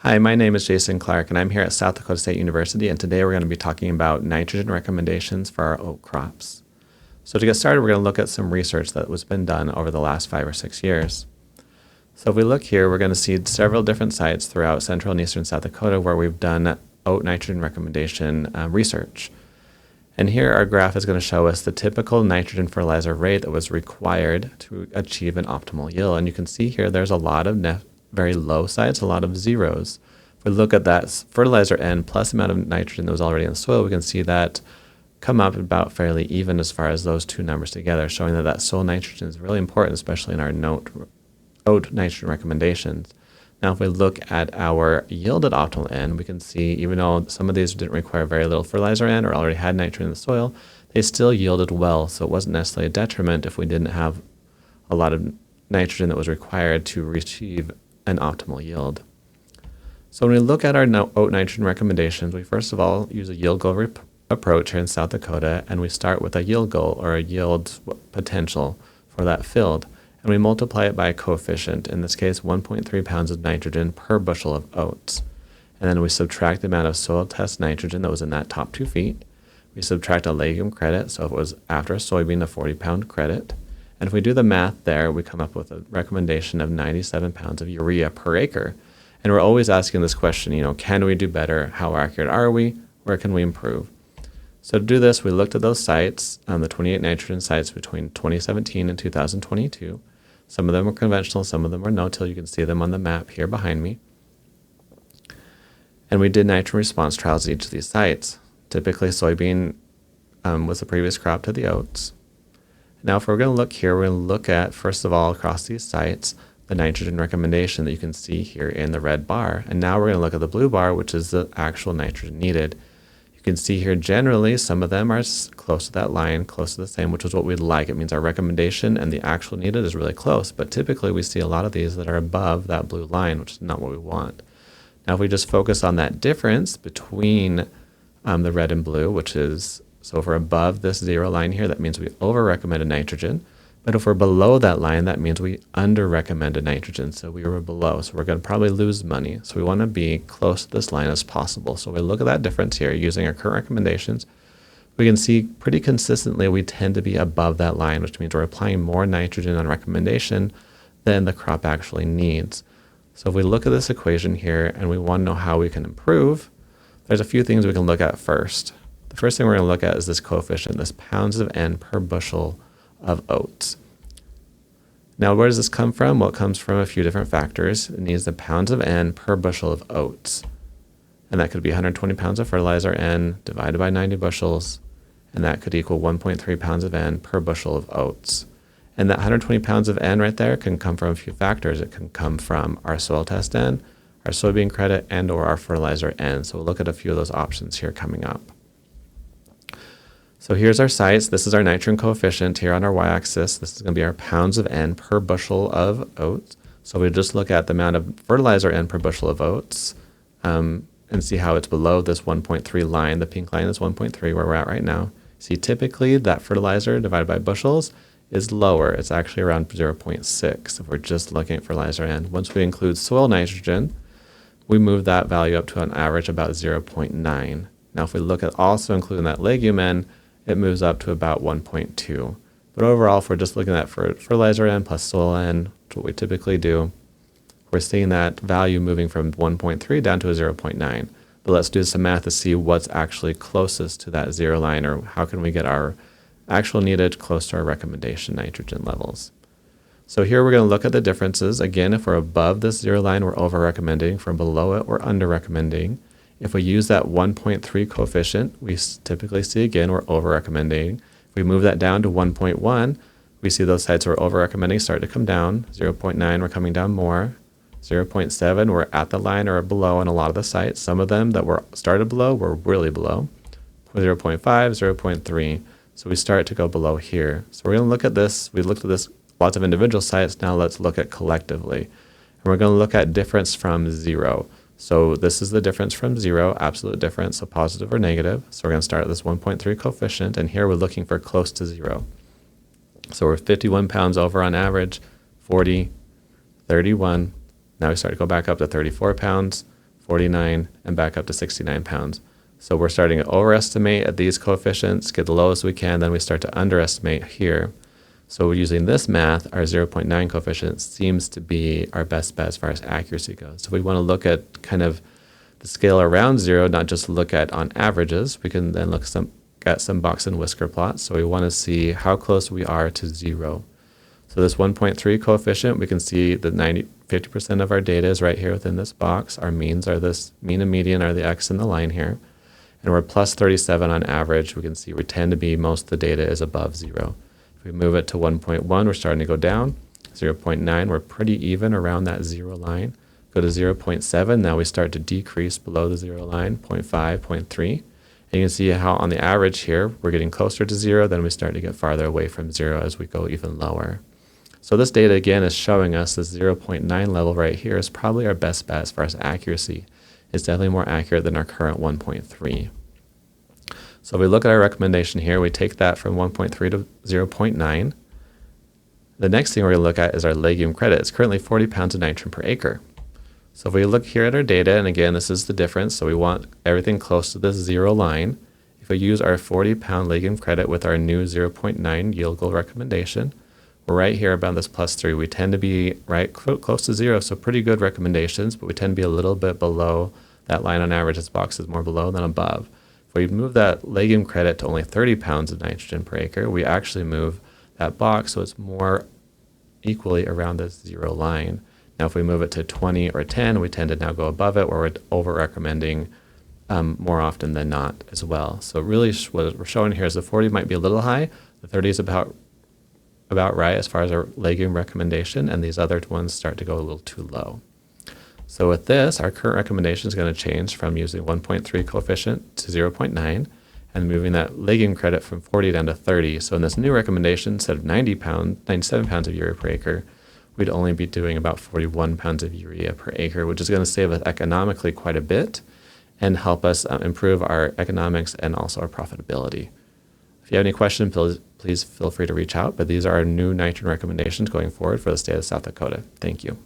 Hi, my name is Jason Clark, and I'm here at South Dakota State University, and today we're going to be talking about nitrogen recommendations for our oat crops. So to get started, we're going to look at some research that was been done over the last 5 or 6 years. So if we look here, we're going to see several different sites throughout central and eastern South Dakota where we've done oat nitrogen recommendation research. And here our graph is going to show us the typical nitrogen fertilizer rate that was required to achieve an optimal yield. And you can see here there's a lot of very low sites, a lot of zeros. If we look at that fertilizer N plus amount of nitrogen that was already in the soil, we can see that come up about fairly even as far as those two numbers together, showing that soil nitrogen is really important, especially in our oat nitrogen recommendations. Now, if we look at our yield at optimal N, we can see even though some of these didn't require very little fertilizer N or already had nitrogen in the soil, they still yielded well. So it wasn't necessarily a detriment if we didn't have a lot of nitrogen that was required to achieve an optimal yield. So when we look at our oat nitrogen recommendations, we first of all use a yield goal approach here in South Dakota, and we start with a yield goal or a yield potential for that field. And we multiply it by a coefficient, in this case 1.3 pounds of nitrogen per bushel of oats. And then we subtract the amount of soil test nitrogen that was in that top 2 feet. We subtract a legume credit, so if it was after a soybean, a 40-pound credit. And if we do the math there, we come up with a recommendation of 97 pounds of urea per acre. And we're always asking this question, can we do better? How accurate are we? Where can we improve? So to do this, we looked at those sites, the 28 nitrogen sites between 2017 and 2022. Some of them were conventional, some of them were no-till. You can see them on the map here behind me. And we did nitrogen response trials at each of these sites. Typically, soybean was the previous crop to the oats. Now, if we're going to look here, we're going to look at, first of all, across these sites, the nitrogen recommendation that you can see here in the red bar. And now we're going to look at the blue bar, which is the actual nitrogen needed. You can see here generally some of them are close to that line, close to the same, which is what we'd like. It means our recommendation and the actual needed is really close. But typically we see a lot of these that are above that blue line, which is not what we want. Now if we just focus on that difference between the red and blue, which is, so if we're above this 0 line here, that means we over-recommended nitrogen. But if we're below that line, that means we under-recommended nitrogen, so we were below. So we're going to probably lose money. So we want to be close to this line as possible. So we look at that difference here using our current recommendations. We can see pretty consistently we tend to be above that line, which means we're applying more nitrogen on recommendation than the crop actually needs. So if we look at this equation here and we want to know how we can improve, there's a few things we can look at first. The first thing we're going to look at is this coefficient, this pounds of N per bushel of oats. Now, where does this come from? Well, it comes from a few different factors. It needs the pounds of N per bushel of oats. And that could be 120 pounds of fertilizer N divided by 90 bushels, and that could equal 1.3 pounds of N per bushel of oats. And that 120 pounds of N right there can come from a few factors. It can come from our soil test N, our soybean credit, and or our fertilizer N. So we'll look at a few of those options here coming up. So here's our sites. This is our nitrogen coefficient here on our y-axis. This is going to be our pounds of N per bushel of oats. So we just look at the amount of fertilizer N per bushel of oats and see how it's below this 1.3 line. The pink line is 1.3 where we're at right now. See, typically that fertilizer divided by bushels is lower. It's actually around 0.6 if we're just looking at fertilizer N. Once we include soil nitrogen, we move that value up to an average about 0.9. Now if we look at also including that legume N, it moves up to about 1.2. But overall, if we're just looking at fertilizer N plus soil N, which is what we typically do, we're seeing that value moving from 1.3 down to a 0.9. But let's do some math to see what's actually closest to that 0 line, or how can we get our actual needed close to our recommendation nitrogen levels. So here we're going to look at the differences. Again, if we're above this 0 line, we're over-recommending. If we're below it, we're under-recommending. If we use that 1.3 coefficient, we typically see, again, we're over-recommending. If we move that down to 1.1, we see those sites we're over-recommending start to come down. 0.9, we're coming down more. 0.7, we're at the line or below on a lot of the sites. Some of them that were started below were really below. 0.5, 0.3, so we start to go below here. So we're going to look at this. We looked at this lots of individual sites. Now let's look at collectively. And we're going to look at difference from 0. So this is the difference from 0, absolute difference, so positive or negative. So we're going to start at this 1.3 coefficient, and here we're looking for close to 0. So we're 51 pounds over on average, 40, 31. Now we start to go back up to 34 pounds, 49, and back up to 69 pounds. So we're starting to overestimate at these coefficients, get the lowest we can, then we start to underestimate here. So using this math, our 0.9 coefficient seems to be our best bet as far as accuracy goes. So we want to look at kind of the scale around 0, not just look at on averages. We can then look at some box and whisker plots. So we want to see how close we are to 0. So this 1.3 coefficient, we can see that 50% of our data is right here within this box. Our means are this mean and median are the X in the line here. And we're plus 37 on average. We can see we tend to be, most of the data is above 0. If we move it to 1.1, we're starting to go down. 0.9, we're pretty even around that 0 line. Go to 0.7, now we start to decrease below the 0 line, 0.5, 0.3. And you can see how on the average here, we're getting closer to 0, then we start to get farther away from 0 as we go even lower. So this data again is showing us this 0.9 level right here is probably our best bet as far as accuracy. It's definitely more accurate than our current 1.3. So if we look at our recommendation here, we take that from 1.3 to 0.9. The next thing we're going to look at is our legume credit. It's currently 40 pounds of nitrogen per acre. So if we look here at our data, and again, this is the difference, so we want everything close to this 0 line. If we use our 40-pound legume credit with our new 0.9 yield goal recommendation, we're right here about this plus 3. We tend to be right close to 0, so pretty good recommendations, but we tend to be a little bit below that line on average. This box is more below than above. If we move that legume credit to only 30 pounds of nitrogen per acre, we actually move that box so it's more equally around this 0 line. Now if we move it to 20 or 10, we tend to now go above it, where we're over-recommending more often than not as well. So really what we're showing here is the 40 might be a little high, the 30 is about right as far as our legume recommendation, and these other ones start to go a little too low. So with this, our current recommendation is going to change from using 1.3 coefficient to 0.9 and moving that legume credit from 40 down to 30. So in this new recommendation, instead of 97 pounds of urea per acre, we'd only be doing about 41 pounds of urea per acre, which is going to save us economically quite a bit and help us improve our economics and also our profitability. If you have any questions, please feel free to reach out, but these are our new nitrogen recommendations going forward for the state of South Dakota. Thank you.